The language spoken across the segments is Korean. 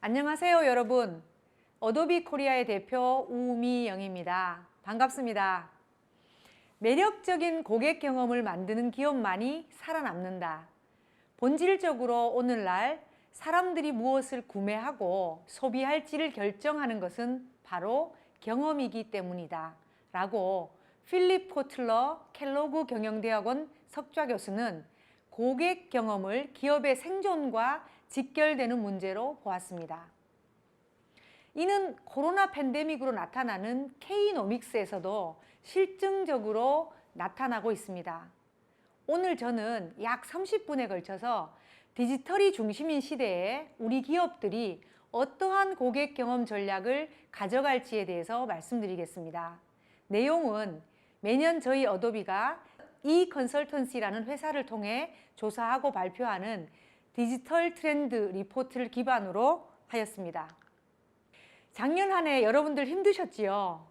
안녕하세요, 여러분. 어도비 코리아의 대표 우미영입니다. 반갑습니다. 매력적인 고객 경험을 만드는 기업만이 살아남는다. 본질적으로 오늘날 사람들이 무엇을 구매하고 소비할지를 결정하는 것은 바로 경험이기 때문이다. 라고 필립 코틀러 켈로그 경영대학원 석좌 교수는 고객 경험을 기업의 생존과 직결되는 문제로 보았습니다. 이는 코로나 팬데믹으로 나타나는 K노믹스에서도 실증적으로 나타나고 있습니다. 오늘 저는 약 30분에 걸쳐서 디지털이 중심인 시대에 우리 기업들이 어떠한 고객 경험 전략을 가져갈지에 대해서 말씀드리겠습니다. 내용은 매년 저희 어도비가 이컨설턴시라는 회사를 통해 조사하고 발표하는 디지털 트렌드 리포트를 기반으로 하였습니다. 작년 한 해 여러분들 힘드셨지요?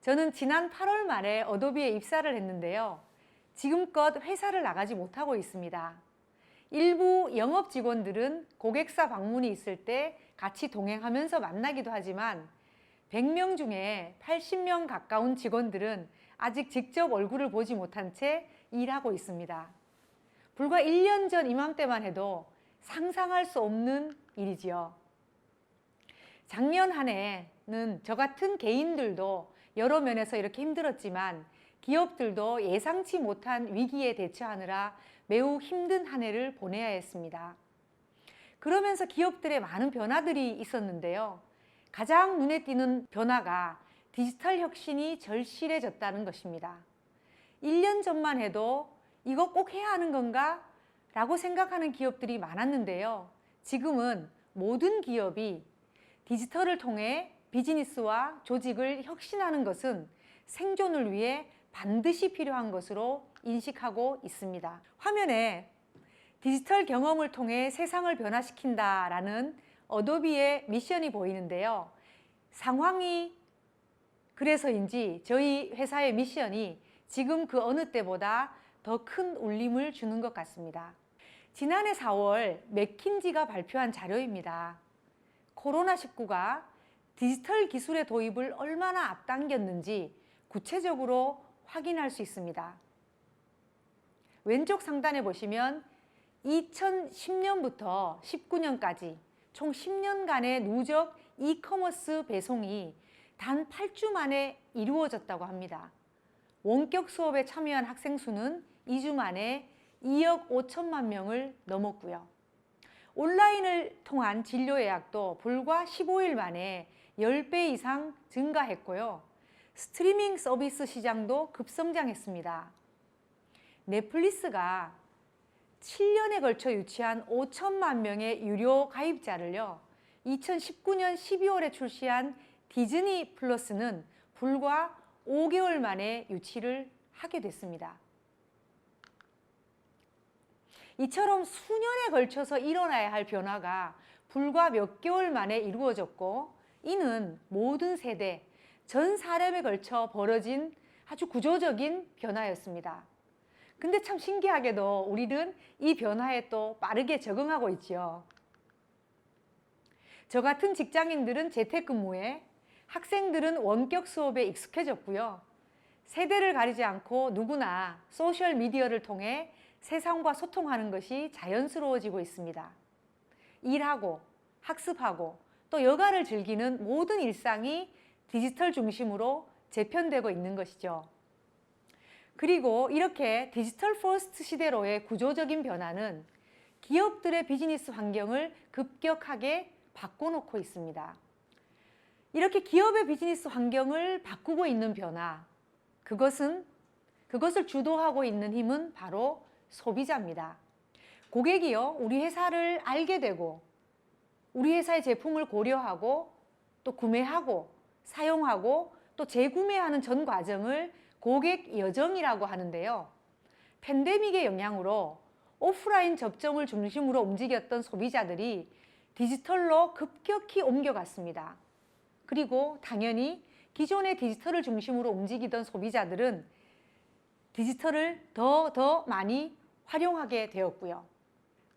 저는 지난 8월 말에 어도비에 입사를 했는데요. 지금껏 회사를 나가지 못하고 있습니다. 일부 영업 직원들은 고객사 방문이 있을 때 같이 동행하면서 만나기도 하지만 100명 중에 80명 가까운 직원들은 아직 직접 얼굴을 보지 못한 채 일하고 있습니다. 불과 1년 전 이맘때만 해도 상상할 수 없는 일이지요. 작년 한 해는 저 같은 개인들도 여러 면에서 이렇게 힘들었지만 기업들도 예상치 못한 위기에 대처하느라 매우 힘든 한 해를 보내야 했습니다. 그러면서 기업들의 많은 변화들이 있었는데요. 가장 눈에 띄는 변화가 디지털 혁신이 절실해졌다는 것입니다. 1년 전만 해도 이거 꼭 해야 하는 건가? 라고 생각하는 기업들이 많았는데요. 지금은 모든 기업이 디지털을 통해 비즈니스와 조직을 혁신하는 것은 생존을 위해 반드시 필요한 것으로 인식하고 있습니다. 화면에 디지털 경험을 통해 세상을 변화시킨다라는 어도비의 미션이 보이는데요. 상황이 그래서인지 저희 회사의 미션이 지금 그 어느 때보다 더 큰 울림을 주는 것 같습니다. 지난해 4월 맥킨지가 발표한 자료입니다. 코로나19가 디지털 기술의 도입을 얼마나 앞당겼는지 구체적으로 확인할 수 있습니다. 왼쪽 상단에 보시면 2010년부터 19년까지 총 10년간의 누적 이커머스 배송이 단 8주 만에 이루어졌다고 합니다. 원격 수업에 참여한 학생 수는 2주 만에 2억 5천만 명을 넘었고요. 온라인을 통한 진료 예약도 불과 15일 만에 10배 이상 증가했고요. 스트리밍 서비스 시장도 급성장했습니다. 넷플릭스가 7년에 걸쳐 유치한 5천만 명의 유료 가입자를요. 2019년 12월에 출시한 디즈니 플러스는 불과 5개월 만에 유치를 하게 됐습니다. 이처럼 수년에 걸쳐서 일어나야 할 변화가 불과 몇 개월 만에 이루어졌고 이는 모든 세대, 전 사람에 걸쳐 벌어진 아주 구조적인 변화였습니다. 근데 참 신기하게도 우리는 이 변화에 또 빠르게 적응하고 있죠. 저 같은 직장인들은 재택근무에, 학생들은 원격 수업에 익숙해졌고요. 세대를 가리지 않고 누구나 소셜미디어를 통해 세상과 소통하는 것이 자연스러워지고 있습니다. 일하고 학습하고 또 여가를 즐기는 모든 일상이 디지털 중심으로 재편되고 있는 것이죠. 그리고 이렇게 디지털 퍼스트 시대로의 구조적인 변화는 기업들의 비즈니스 환경을 급격하게 바꿔놓고 있습니다. 이렇게 기업의 비즈니스 환경을 바꾸고 있는 변화, 그것을 주도하고 있는 힘은 바로 소비자입니다. 고객이요, 우리 회사를 알게 되고 우리 회사의 제품을 고려하고 또 구매하고 사용하고 또 재구매하는 전 과정을 고객 여정이라고 하는데요. 팬데믹의 영향으로 오프라인 접점을 중심으로 움직였던 소비자들이 디지털로 급격히 옮겨갔습니다. 그리고 당연히 기존의 디지털을 중심으로 움직이던 소비자들은 디지털을 더 많이 활용하게 되었고요.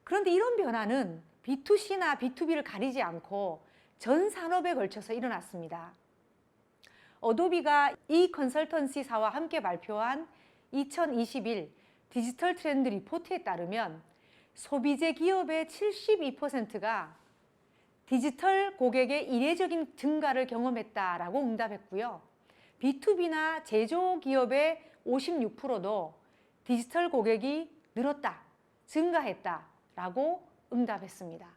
그런데 이런 변화는 B2C나 B2B를 가리지 않고 전 산업에 걸쳐서 일어났습니다. 어도비가 이 컨설턴시사와 함께 발표한 2021 디지털 트렌드 리포트에 따르면 소비재 기업의 72%가 디지털 고객의 이례적인 증가를 경험했다라고 응답했고요. B2B나 제조기업의 56%도 디지털 고객이 늘었다, 증가했다라고 응답했습니다.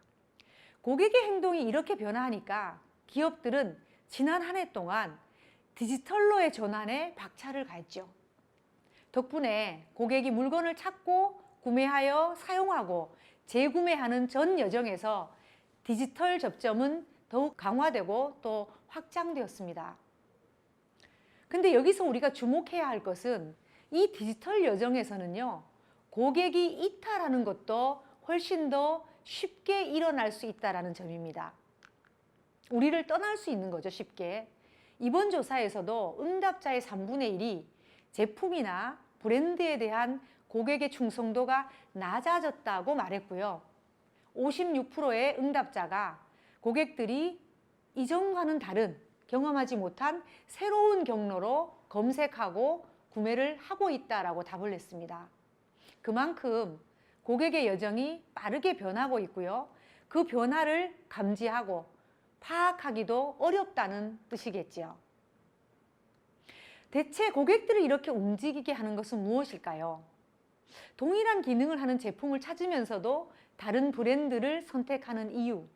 고객의 행동이 이렇게 변화하니까 기업들은 지난 한 해 동안 디지털로의 전환에 박차를 가했죠. 덕분에 고객이 물건을 찾고 구매하여 사용하고 재구매하는 전 여정에서 디지털 접점은 더욱 강화되고 또 확장되었습니다. 근데 여기서 우리가 주목해야 할 것은 이 디지털 여정에서는요, 고객이 이탈하는 것도 훨씬 더 쉽게 일어날 수 있다는 점입니다. 우리를 떠날 수 있는 거죠, 쉽게. 이번 조사에서도 응답자의 3분의 1이 제품이나 브랜드에 대한 고객의 충성도가 낮아졌다고 말했고요. 56%의 응답자가 고객들이 이전과는 다른 경험하지 못한 새로운 경로로 검색하고 구매를 하고 있다라고 답을 했습니다. 그만큼 고객의 여정이 빠르게 변하고 있고요. 그 변화를 감지하고 파악하기도 어렵다는 뜻이겠지요. 대체 고객들을 이렇게 움직이게 하는 것은 무엇일까요? 동일한 기능을 하는 제품을 찾으면서도 다른 브랜드를 선택하는 이유.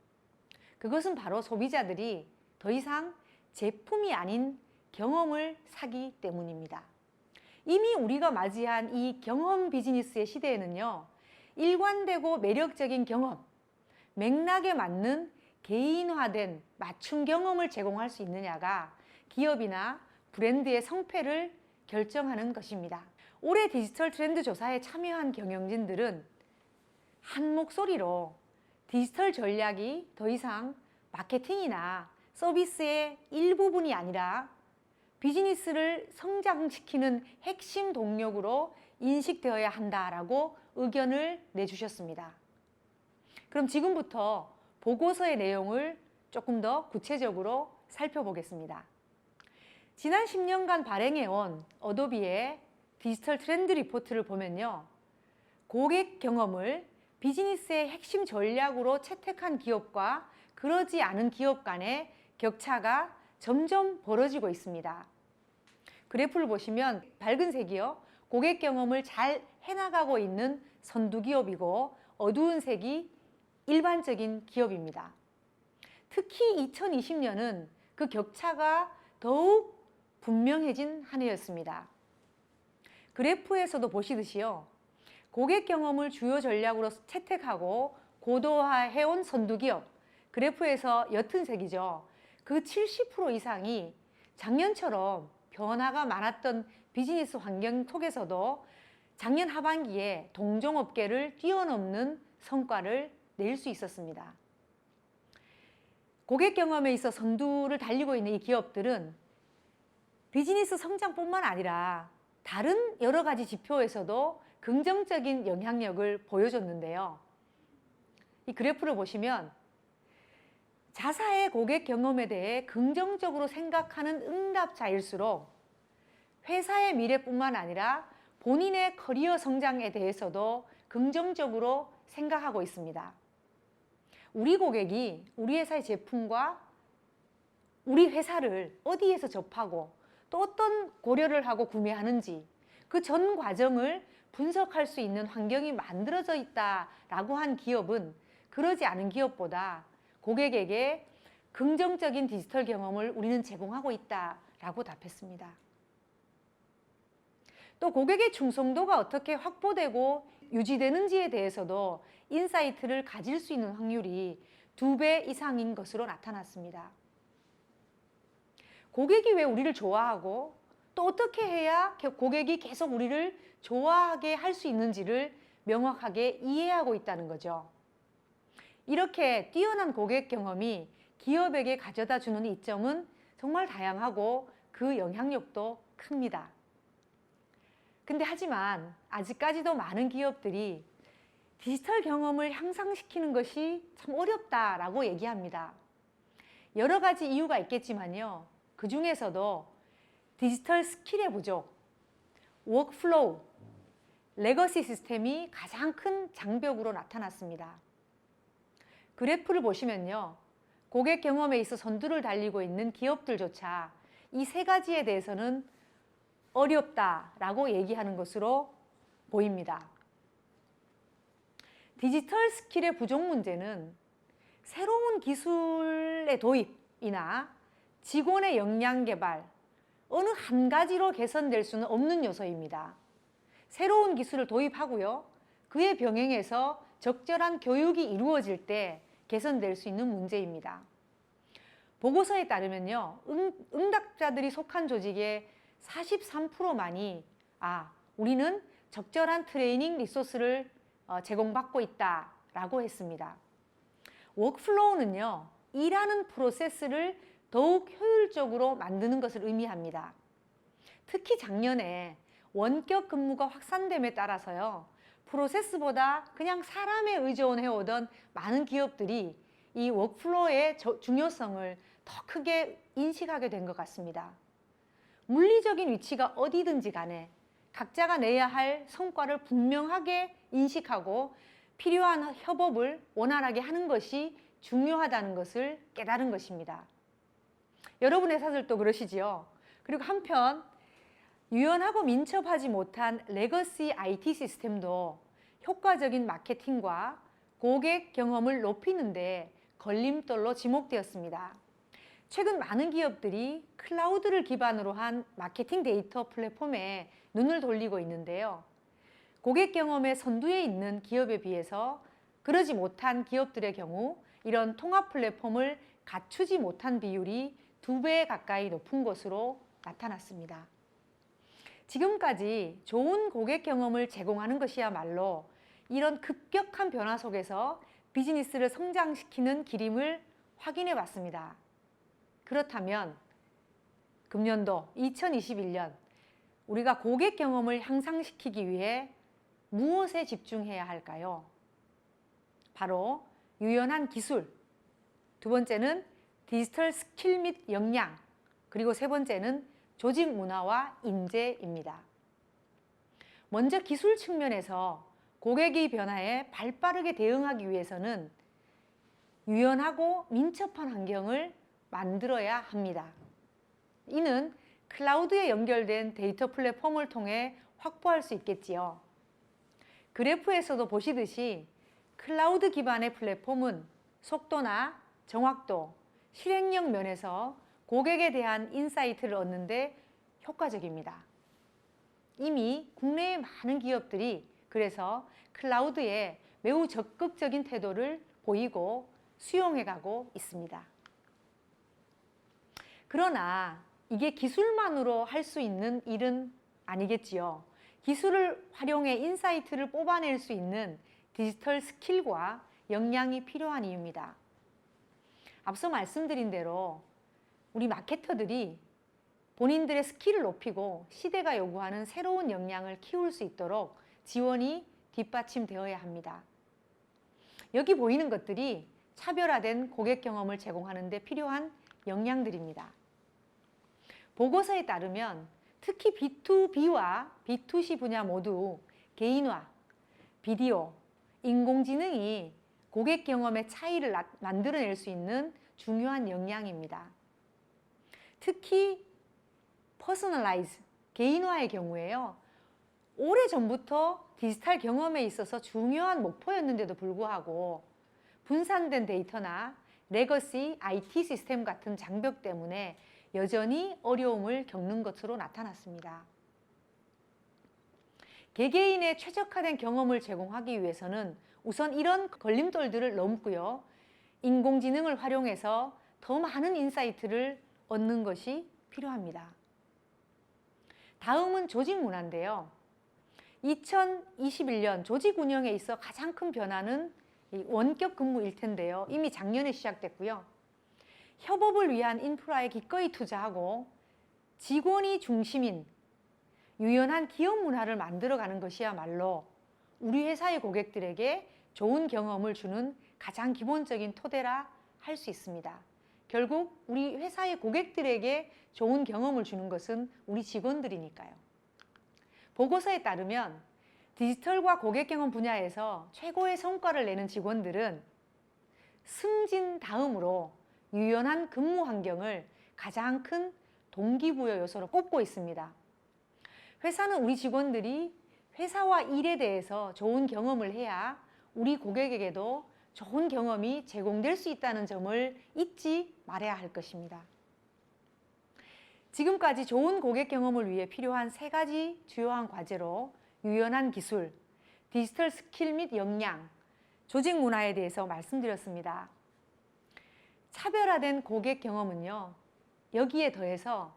그것은 바로 소비자들이 더 이상 제품이 아닌 경험을 사기 때문입니다. 이미 우리가 맞이한 이 경험 비즈니스의 시대에는요, 일관되고 매력적인 경험, 맥락에 맞는 개인화된 맞춤 경험을 제공할 수 있느냐가 기업이나 브랜드의 성패를 결정하는 것입니다. 올해 디지털 트렌드 조사에 참여한 경영진들은 한 목소리로 디지털 전략이 더 이상 마케팅이나 서비스의 일부분이 아니라 비즈니스를 성장시키는 핵심 동력으로 인식되어야 한다라고 의견을 내주셨습니다. 그럼 지금부터 보고서의 내용을 조금 더 구체적으로 살펴보겠습니다. 지난 10년간 발행해온 어도비의 디지털 트렌드 리포트를 보면요, 고객 경험을 비즈니스의 핵심 전략으로 채택한 기업과 그러지 않은 기업 간의 격차가 점점 벌어지고 있습니다. 그래프를 보시면 밝은 색이요, 고객 경험을 잘 해나가고 있는 선두 기업이고 어두운 색이 일반적인 기업입니다. 특히 2020년은 그 격차가 더욱 분명해진 한 해였습니다. 그래프에서도 보시듯이요, 고객 경험을 주요 전략으로 채택하고 고도화해온 선두기업, 그래프에서 옅은 색이죠. 그 70% 이상이 작년처럼 변화가 많았던 비즈니스 환경 속에서도 작년 하반기에 동종업계를 뛰어넘는 성과를 낼 수 있었습니다. 고객 경험에 있어 선두를 달리고 있는 이 기업들은 비즈니스 성장뿐만 아니라 다른 여러 가지 지표에서도 긍정적인 영향력을 보여줬는데요. 이 그래프를 보시면 자사의 고객 경험에 대해 긍정적으로 생각하는 응답자일수록 회사의 미래뿐만 아니라 본인의 커리어 성장에 대해서도 긍정적으로 생각하고 있습니다. 우리 고객이 우리 회사의 제품과 우리 회사를 어디에서 접하고 또 어떤 고려를 하고 구매하는지 그 전 과정을 분석할 수 있는 환경이 만들어져 있다라고 한 기업은 그러지 않은 기업보다 고객에게 긍정적인 디지털 경험을 우리는 제공하고 있다라고 답했습니다. 또 고객의 충성도가 어떻게 확보되고 유지되는지에 대해서도 인사이트를 가질 수 있는 확률이 2배 이상인 것으로 나타났습니다. 고객이 왜 우리를 좋아하고 또 어떻게 해야 고객이 계속 우리를 좋아하게 할 수 있는지를 명확하게 이해하고 있다는 거죠. 이렇게 뛰어난 고객 경험이 기업에게 가져다 주는 이점은 정말 다양하고 그 영향력도 큽니다. 근데 하지만 아직까지도 많은 기업들이 디지털 경험을 향상시키는 것이 참 어렵다라고 얘기합니다. 여러 가지 이유가 있겠지만요. 그 중에서도 디지털 스킬의 부족, 워크플로우, 레거시 시스템이 가장 큰 장벽으로 나타났습니다. 그래프를 보시면요. 고객 경험에 있어 선두를 달리고 있는 기업들조차 이 세 가지에 대해서는 어렵다라고 얘기하는 것으로 보입니다. 디지털 스킬의 부족 문제는 새로운 기술의 도입이나 직원의 역량 개발, 어느 한 가지로 개선될 수는 없는 요소입니다. 새로운 기술을 도입하고요. 그에 병행해서 적절한 교육이 이루어질 때 개선될 수 있는 문제입니다. 보고서에 따르면요. 응답자들이 속한 조직의 43%만이 우리는 적절한 트레이닝 리소스를 제공받고 있다라고 했습니다. 워크플로우는요. 일하는 프로세스를 더욱 효율적으로 만드는 것을 의미합니다. 특히 작년에 원격 근무가 확산됨에 따라서요. 프로세스보다 그냥 사람에 의존해 오던 많은 기업들이 이 워크플로우의 중요성을 더 크게 인식하게 된 것 같습니다. 물리적인 위치가 어디든지 간에 각자가 내야 할 성과를 분명하게 인식하고 필요한 협업을 원활하게 하는 것이 중요하다는 것을 깨달은 것입니다. 여러분 회사들도 그러시지요. 그리고 한편 유연하고 민첩하지 못한 레거시 IT 시스템도 효과적인 마케팅과 고객 경험을 높이는 데 걸림돌로 지목되었습니다. 최근 많은 기업들이 클라우드를 기반으로 한 마케팅 데이터 플랫폼에 눈을 돌리고 있는데요. 고객 경험의 선두에 있는 기업에 비해서 그러지 못한 기업들의 경우 이런 통합 플랫폼을 갖추지 못한 비율이 2배 가까이 높은 것으로 나타났습니다. 지금까지 좋은 고객 경험을 제공하는 것이야말로 이런 급격한 변화 속에서 비즈니스를 성장시키는 길임을 확인해 봤습니다. 그렇다면 금년도 2021년 우리가 고객 경험을 향상시키기 위해 무엇에 집중해야 할까요? 바로 유연한 기술, 두 번째는 디지털 스킬 및 역량, 그리고 세 번째는 조직 문화와 인재입니다. 먼저 기술 측면에서 고객의 변화에 발빠르게 대응하기 위해서는 유연하고 민첩한 환경을 만들어야 합니다. 이는 클라우드에 연결된 데이터 플랫폼을 통해 확보할 수 있겠지요. 그래프에서도 보시듯이 클라우드 기반의 플랫폼은 속도나 정확도, 실행력 면에서 고객에 대한 인사이트를 얻는 데 효과적입니다. 이미 국내의 많은 기업들이 그래서 클라우드에 매우 적극적인 태도를 보이고 수용해가고 있습니다. 그러나 이게 기술만으로 할 수 있는 일은 아니겠지요. 기술을 활용해 인사이트를 뽑아낼 수 있는 디지털 스킬과 역량이 필요한 이유입니다. 앞서 말씀드린 대로 우리 마케터들이 본인들의 스킬을 높이고 시대가 요구하는 새로운 역량을 키울 수 있도록 지원이 뒷받침되어야 합니다. 여기 보이는 것들이 차별화된 고객 경험을 제공하는 데 필요한 역량들입니다. 보고서에 따르면 특히 B2B와 B2C 분야 모두 개인화, 비디오, 인공지능이 고객 경험의 차이를 만들어낼 수 있는 중요한 역량입니다. 특히 퍼스널라이즈, 개인화의 경우에요. 오래전부터 디지털 경험에 있어서 중요한 목표였는데도 불구하고 분산된 데이터나 레거시 IT 시스템 같은 장벽 때문에 여전히 어려움을 겪는 것으로 나타났습니다. 개개인의 최적화된 경험을 제공하기 위해서는 우선 이런 걸림돌들을 넘고요. 인공지능을 활용해서 더 많은 인사이트를 얻는 것이 필요합니다. 다음은 조직 문화인데요. 2021년 조직 운영에 있어 가장 큰 변화는 원격 근무일 텐데요. 이미 작년에 시작됐고요. 협업을 위한 인프라에 기꺼이 투자하고 직원이 중심인 유연한 기업 문화를 만들어가는 것이야말로 우리 회사의 고객들에게 좋은 경험을 주는 가장 기본적인 토대라 할 수 있습니다. 결국 우리 회사의 고객들에게 좋은 경험을 주는 것은 우리 직원들이니까요. 보고서에 따르면 디지털과 고객 경험 분야에서 최고의 성과를 내는 직원들은 승진 다음으로 유연한 근무 환경을 가장 큰 동기부여 요소로 꼽고 있습니다. 회사는 우리 직원들이 회사와 일에 대해서 좋은 경험을 해야 우리 고객에게도 좋은 경험이 제공될 수 있다는 점을 잊지 말아야 할 것입니다. 지금까지 좋은 고객 경험을 위해 필요한 3가지 주요한 과제로 유연한 기술, 디지털 스킬 및 역량, 조직 문화에 대해서 말씀드렸습니다. 차별화된 고객 경험은요, 여기에 더해서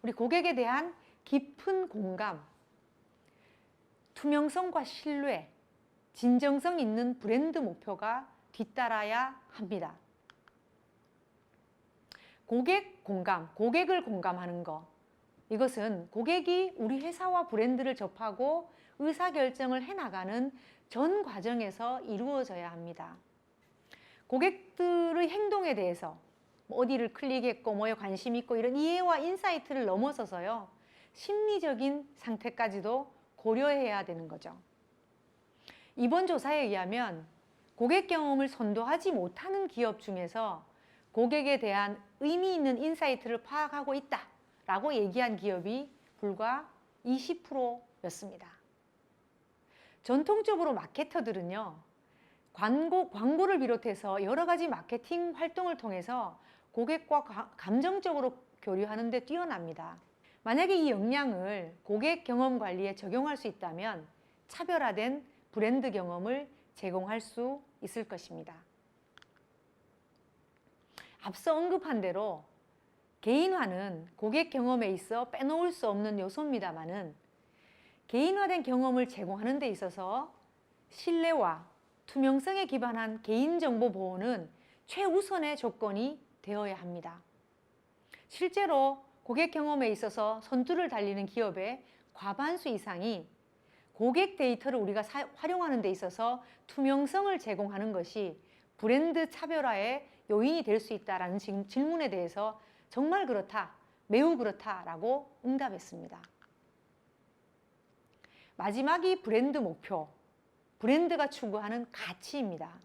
우리 고객에 대한 깊은 공감, 투명성과 신뢰, 진정성 있는 브랜드 목표가 뒤따라야 합니다. 고객 공감, 고객을 공감하는 것. 이것은 고객이 우리 회사와 브랜드를 접하고 의사결정을 해나가는 전 과정에서 이루어져야 합니다. 고객들의 행동에 대해서 어디를 클릭했고 뭐에 관심 있고 이런 이해와 인사이트를 넘어서서요, 심리적인 상태까지도 고려해야 되는 거죠. 이번 조사에 의하면 고객 경험을 선도하지 못하는 기업 중에서 고객에 대한 의미 있는 인사이트를 파악하고 있다라고 얘기한 기업이 불과 20%였습니다. 전통적으로 마케터들은요, 광고를 비롯해서 여러 가지 마케팅 활동을 통해서 고객과 감정적으로 교류하는 데 뛰어납니다. 만약에 이 역량을 고객 경험 관리에 적용할 수 있다면 차별화된 브랜드 경험을 제공할 수 있을 것입니다. 앞서 언급한 대로 개인화는 고객 경험에 있어 빼놓을 수 없는 요소입니다만은 개인화된 경험을 제공하는 데 있어서 신뢰와 투명성에 기반한 개인정보 보호는 최우선의 조건이 되어야 합니다. 실제로 고객 경험에 있어서 선두를 달리는 기업의 과반수 이상이 고객 데이터를 우리가 활용하는 데 있어서 투명성을 제공하는 것이 브랜드 차별화의 요인이 될 수 있다라는 질문에 대해서 정말 그렇다, 매우 그렇다라고 응답했습니다. 마지막이 브랜드 목표, 브랜드가 추구하는 가치입니다.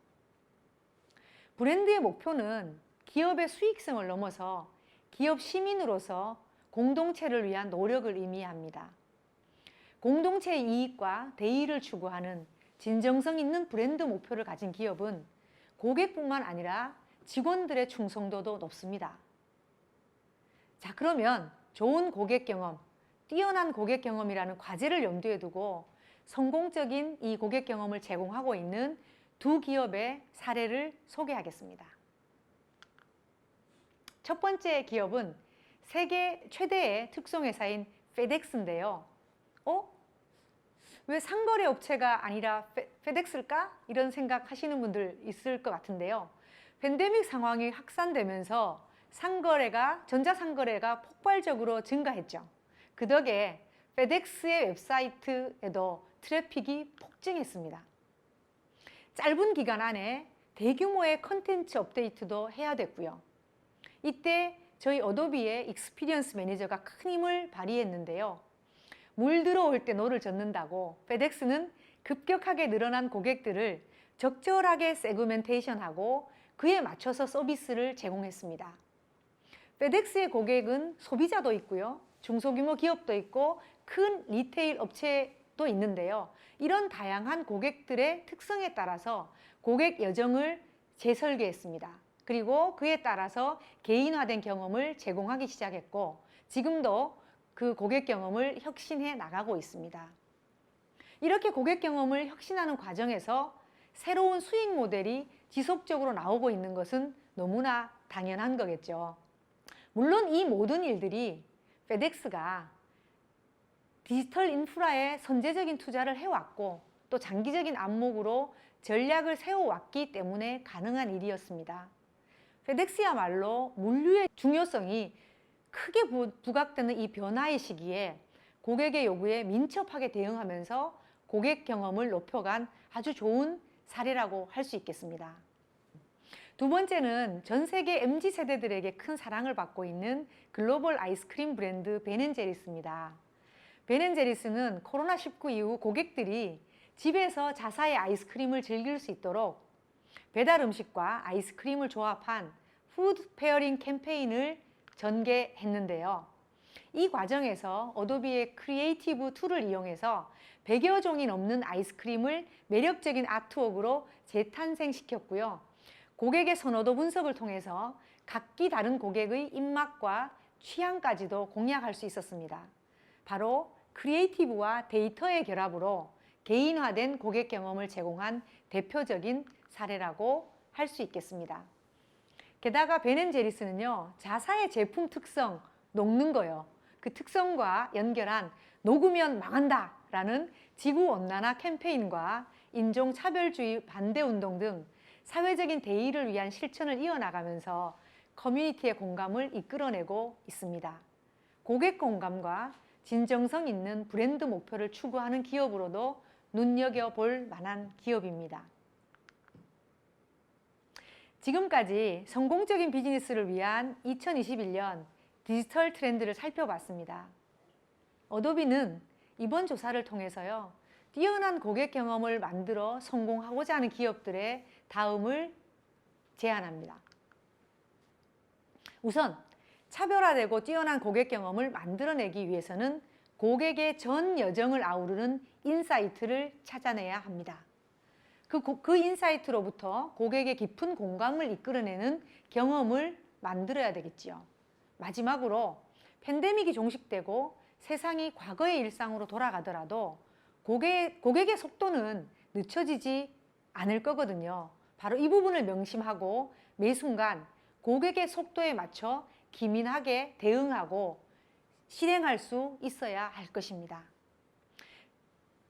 브랜드의 목표는 기업의 수익성을 넘어서 기업 시민으로서 공동체를 위한 노력을 의미합니다. 공동체의 이익과 대의를 추구하는 진정성 있는 브랜드 목표를 가진 기업은 고객뿐만 아니라 직원들의 충성도도 높습니다. 자, 그러면 좋은 고객 경험, 뛰어난 고객 경험이라는 과제를 염두에 두고 성공적인 이 고객 경험을 제공하고 있는 2 기업의 사례를 소개하겠습니다. 첫 번째 기업은 세계 최대의 특송회사인 페덱스인데요. 왜 상거래 업체가 아니라 페덱스일까? 이런 생각하시는 분들 있을 것 같은데요. 팬데믹 상황이 확산되면서 전자상거래가 폭발적으로 증가했죠. 그 덕에 페덱스의 웹사이트에도 트래픽이 폭증했습니다. 짧은 기간 안에 대규모의 컨텐츠 업데이트도 해야 됐고요. 이때 저희 어도비의 익스피리언스 매니저가 큰 힘을 발휘했는데요. 물 들어올 때 노를 젓는다고 페덱스는 급격하게 늘어난 고객들을 적절하게 세그멘테이션하고 그에 맞춰서 서비스를 제공했습니다. 페덱스의 고객은 소비자도 있고요, 중소규모 기업도 있고 큰 리테일 업체도 있는데요. 이런 다양한 고객들의 특성에 따라서 고객 여정을 재설계했습니다. 그리고 그에 따라서 개인화된 경험을 제공하기 시작했고 지금도 그 고객 경험을 혁신해 나가고 있습니다. 이렇게 고객 경험을 혁신하는 과정에서 새로운 수익 모델이 지속적으로 나오고 있는 것은 너무나 당연한 거겠죠. 물론 이 모든 일들이 페덱스가 디지털 인프라에 선제적인 투자를 해왔고 또 장기적인 안목으로 전략을 세워왔기 때문에 가능한 일이었습니다. 페덱스야말로 물류의 중요성이 크게 부각되는 이 변화의 시기에 고객의 요구에 민첩하게 대응하면서 고객 경험을 높여간 아주 좋은 사례라고 할 수 있겠습니다. 두 번째는 전 세계 MZ 세대들에게 큰 사랑을 받고 있는 글로벌 아이스크림 브랜드 베넨제리스입니다. 베넨제리스는 코로나19 이후 고객들이 집에서 자사의 아이스크림을 즐길 수 있도록 배달 음식과 아이스크림을 조합한 푸드 페어링 캠페인을 전개했는데요. 이 과정에서 어도비의 크리에이티브 툴을 이용해서 100여 종이 넘는 아이스크림을 매력적인 아트웍으로 재탄생시켰고요. 고객의 선호도 분석을 통해서 각기 다른 고객의 입맛과 취향까지도 공략할 수 있었습니다. 바로 크리에이티브와 데이터의 결합으로 개인화된 고객 경험을 제공한 대표적인 사례라고 할 수 있겠습니다. 게다가 베넨제리스는요, 자사의 제품 특성, 녹는 거요. 그 특성과 연결한 녹으면 망한다 라는 지구온난화 캠페인과 인종차별주의 반대운동 등 사회적인 대의를 위한 실천을 이어나가면서 커뮤니티의 공감을 이끌어내고 있습니다. 고객 공감과 진정성 있는 브랜드 목표를 추구하는 기업으로도 눈여겨볼 만한 기업입니다. 지금까지 성공적인 비즈니스를 위한 2021년 디지털 트렌드를 살펴봤습니다. 어도비는 이번 조사를 통해서요, 뛰어난 고객 경험을 만들어 성공하고자 하는 기업들의 다음을 제안합니다. 우선 차별화되고 뛰어난 고객 경험을 만들어내기 위해서는 고객의 전 여정을 아우르는 인사이트를 찾아내야 합니다. 그 인사이트로부터 고객의 깊은 공감을 이끌어내는 경험을 만들어야 되겠지요. 마지막으로 팬데믹이 종식되고 세상이 과거의 일상으로 돌아가더라도 고객의 속도는 늦춰지지 않을 거거든요. 바로 이 부분을 명심하고 매 순간 고객의 속도에 맞춰 기민하게 대응하고 실행할 수 있어야 할 것입니다.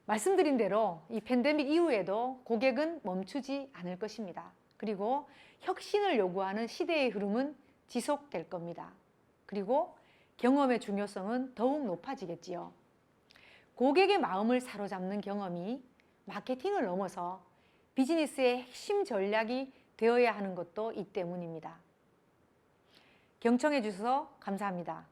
말씀드린 대로 이 팬데믹 이후에도 고객은 멈추지 않을 것입니다. 그리고 혁신을 요구하는 시대의 흐름은 지속될 겁니다. 그리고 경험의 중요성은 더욱 높아지겠지요. 고객의 마음을 사로잡는 경험이 마케팅을 넘어서 비즈니스의 핵심 전략이 되어야 하는 것도 이 때문입니다. 경청해 주셔서 감사합니다.